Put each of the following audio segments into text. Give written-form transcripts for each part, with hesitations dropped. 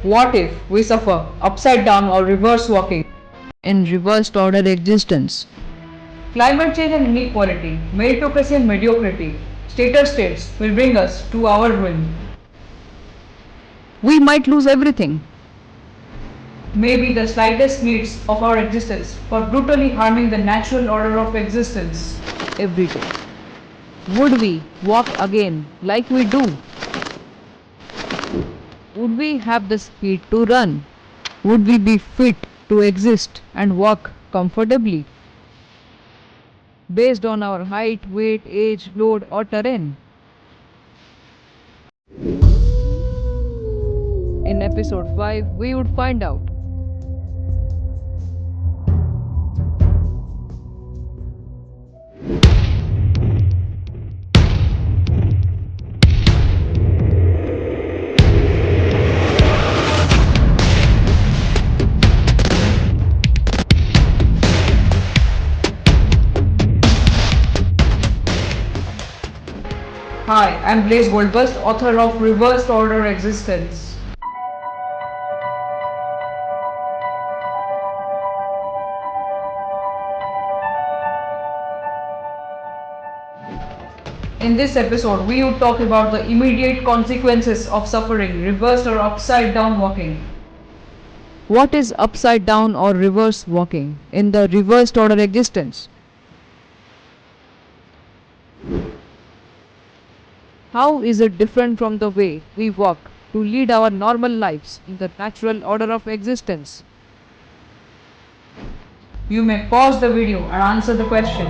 What if we suffer upside down or reverse walking in reversed order existence? Climate change and inequality, meritocracy and mediocrity, status states will bring us to our ruin. We might lose everything. Maybe the slightest needs of our existence for brutally harming the natural order of existence. Every day. Would we walk again like we do? Would we have the speed to run? Would we be fit to exist and walk comfortably? Based on our height, weight, age, load, or terrain? In episode 5, we would find out. Hi, I'm Blaise Goldbust, author of Reversed Order Existence. In this episode, we would talk about the immediate consequences of suffering, reversed or upside down walking. What is upside down or reverse walking in the reversed order existence? How is it different from the way we walk to lead our normal lives in the natural order of existence? You may pause the video and answer the question.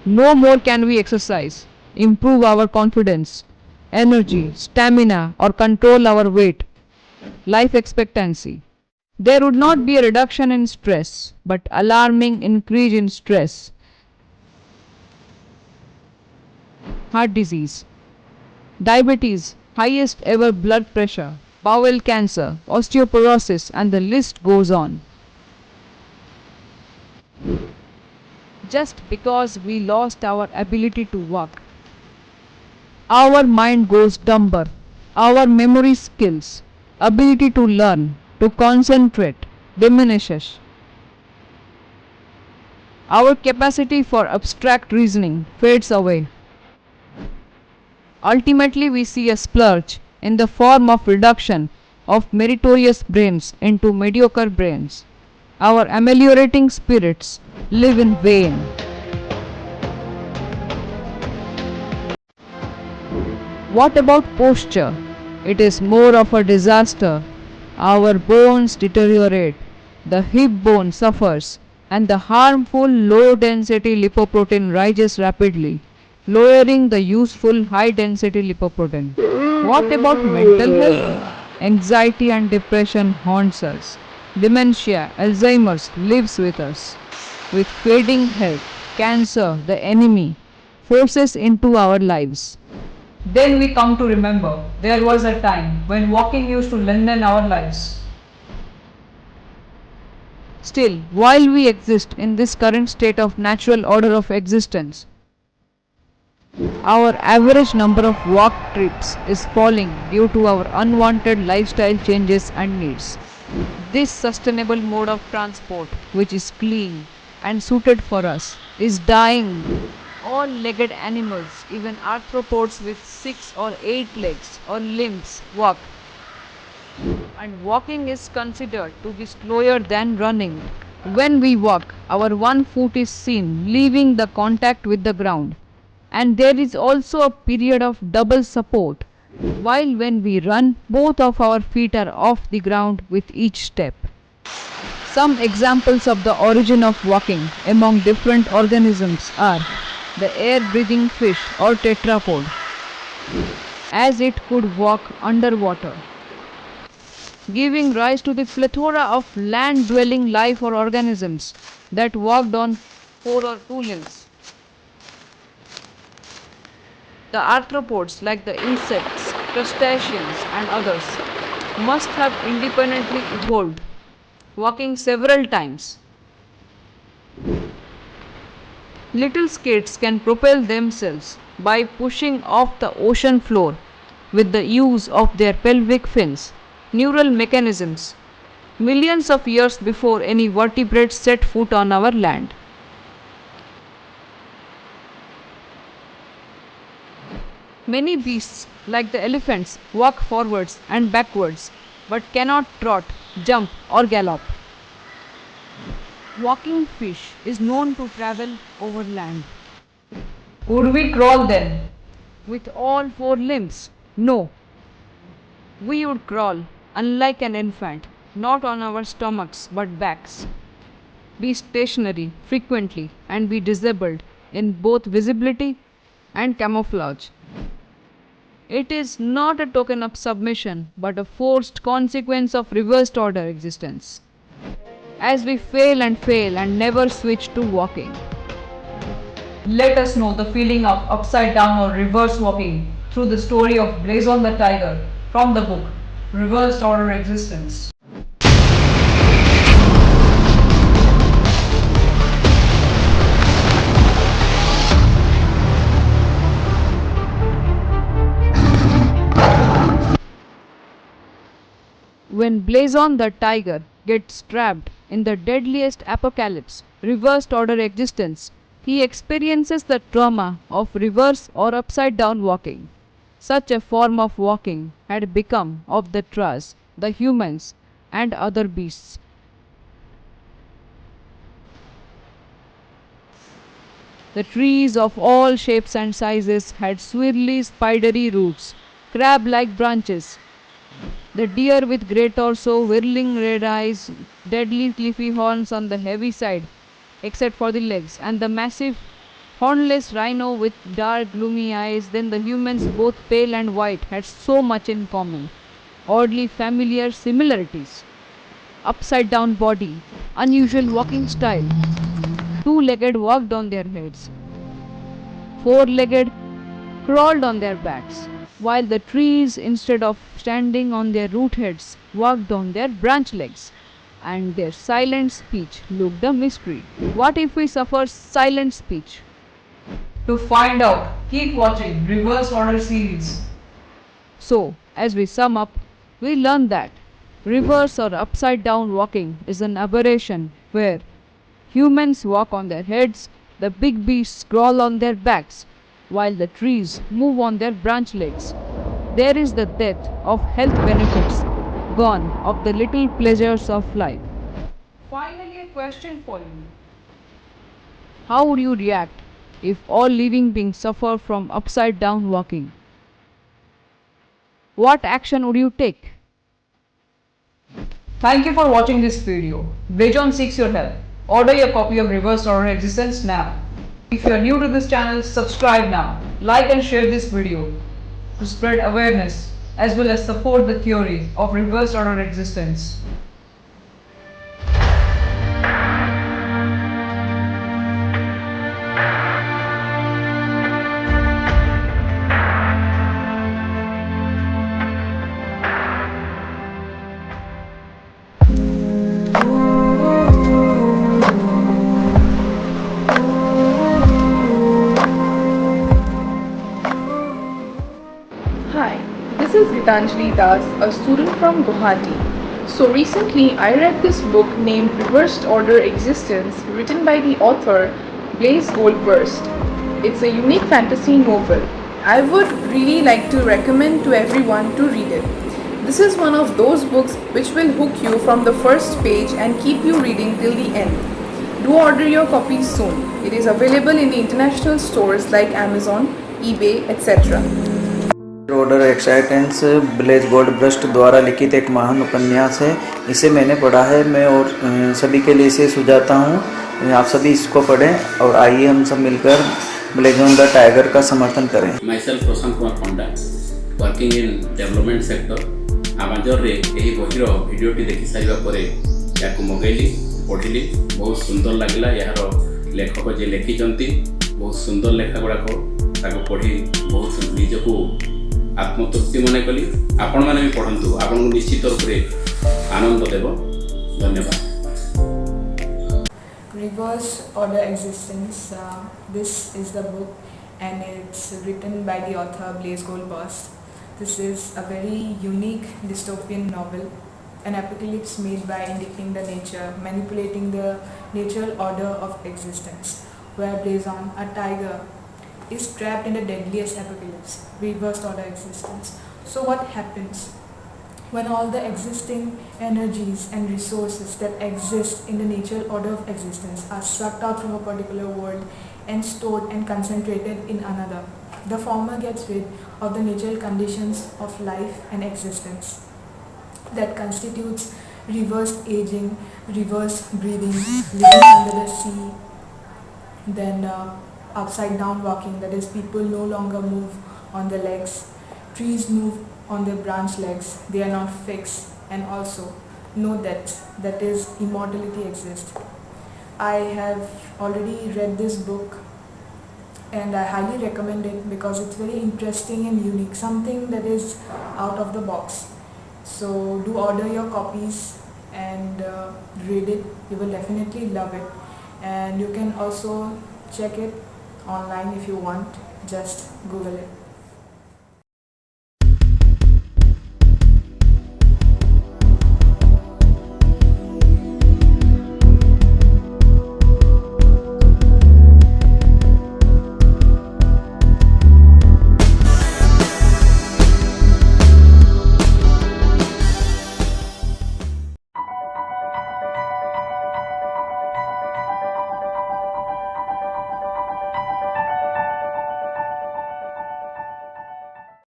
No more can we exercise, improve our confidence, energy, stamina, or control our weight, life expectancy. There would not be a reduction in stress, but alarming increase in stress. Heart disease, diabetes, highest ever blood pressure, bowel cancer, osteoporosis, and the list goes on. Just because we lost our ability to walk. Our mind goes dumber, our memory skills, ability to learn, to concentrate, diminishes. Our capacity for abstract reasoning fades away. Ultimately, we see a splurge in the form of reduction of meritorious brains into mediocre brains. Our ameliorating spirits live in vain. What about posture? It is more of a disaster. Our bones deteriorate, the hip bone suffers, and the harmful low density lipoprotein rises rapidly, lowering the useful high density lipoprotein. What about mental health? Anxiety and depression haunts us. Dementia, Alzheimer's lives with us. With fading health, cancer, the enemy, forces into our lives. Then we come to remember there was a time when walking used to lengthen our lives. Still, while we exist in this current state of natural order of existence, our average number of walk trips is falling due to our unwanted lifestyle changes and needs. This sustainable mode of transport, which is clean and suited for us, is dying. All legged animals, even arthropods with 6 or 8 legs or limbs, walk. And walking is considered to be slower than running. When we walk, our one foot is seen leaving the contact with the ground, and there is also a period of double support, while when we run, both of our feet are off the ground with each step. Some examples of the origin of walking among different organisms are the air-breathing fish or tetrapod, as it could walk underwater, giving rise to the plethora of land-dwelling life or organisms that walked on 4 or 2 limbs. The arthropods, like the insects, crustaceans, and others, must have independently evolved, walking several times. Little skates can propel themselves by pushing off the ocean floor with the use of their pelvic fins, neural mechanisms, millions of years before any vertebrates set foot on our land. Many beasts, like the elephants, walk forwards and backwards but cannot trot, jump, or gallop. Walking fish is known to travel over land. Would we crawl then? With all four limbs? No. We would crawl, unlike an infant, not on our stomachs but backs. Be stationary frequently and be disabled in both visibility and camouflage. It is not a token of submission but a forced consequence of reversed order existence. As we fail and never switch to walking. Let us know the feeling of upside down or reverse walking through the story of Blazon the Tiger from the book Reversed Order Existence. When Blazon the Tiger gets trapped in the deadliest apocalypse, reversed order existence, he experiences the trauma of reverse or upside down walking. Such a form of walking had become of the trees, the humans, and other beasts. The trees of all shapes and sizes had swirly, spidery roots, crab like branches. The deer with grey torso, whirling red eyes, deadly cliffy horns on the heavy side, except for the legs, and the massive hornless rhino with dark gloomy eyes. Then the humans, both pale and white, had so much in common. Oddly familiar similarities. Upside down body, unusual walking style. Two-legged walked on their heads. Four-legged crawled on their backs, while the trees, instead of standing on their root heads, walked on their branch legs. And their silent speech looked a mystery. What if we suffer silent speech? To find out, keep watching Reverse Order series. So, as we sum up, we learn that reverse or upside down walking is an aberration where humans walk on their heads, the big beasts crawl on their backs, while the trees move on their branch legs. There is the death of health benefits, gone of the little pleasures of life. Finally, a question for you. How would you react if all living beings suffer from upside down walking? What action would you take? Thank you for watching this video. Blazon seeks your help. Order your copy of Reversed Order Existence now. If you are new to this channel, subscribe now. Like and share this video to spread awareness as well as support the theory of reversed order existence. Hi, this is Gitanjali Das, a student from Guwahati. So recently I read this book named Reversed Order Existence written by the author Blaise Goldberst. It's a unique fantasy novel. I would really like to recommend to everyone to read it. This is one of those books which will hook you from the first page and keep you reading till the end. Do order your copies soon. It is available in the international stores like Amazon, eBay, etc. Order एक्साइटेंस ब्लेज गोल्डब्रस्ट द्वारा लिखित एक महान उपन्यास है। इसे मैंने पढ़ा है। मैं और सभी के लिए इसे सुझाता हूँ। आप सभी इसको पढ़ें और आइए हम सब मिलकर ब्लेजॉन द टाइगर का समर्थन करें। Myself Prashant Kumar Panda working in development sector आमाजन यही बहिर भिडियोटी देखि सारिबा परे याकु मगैली पढ़िली बहुत सुंदर लगला। यार लेखक जे लिखिचंती बहुत सुंदर लेखा गुड़ाक ताको पढ़ी बहुत निजको आत्मतृप्ति मन कली। आपण मैंने भी पढ़ंतु आपन को निश्चित रूप से आनंद देव। धन्यवाद। Reverse Order Existence. This is the book and it's written by the author Blaise Goldbust. This is a very unique dystopian novel, an apocalypse made by indicating the nature, manipulating the natural order of existence, where Blazon, a tiger, is trapped in the deadliest apocalypse, reversed order existence. So what happens when all the existing energies and resources that exist in the natural order of existence are sucked out from a particular world and stored and concentrated in another? The former gets rid of the natural conditions of life and existence that constitutes reversed aging, reverse breathing, living under the sea, then upside down walking, that is people no longer move on the legs, trees move on their branch legs, they are not fixed, and also no death, that is immortality exists. I have already read this book and I highly recommend it because it's very interesting and unique, something that is out of the box. So do order your copies and read it, you will definitely love it, and you can also check it online if you want, just Google it.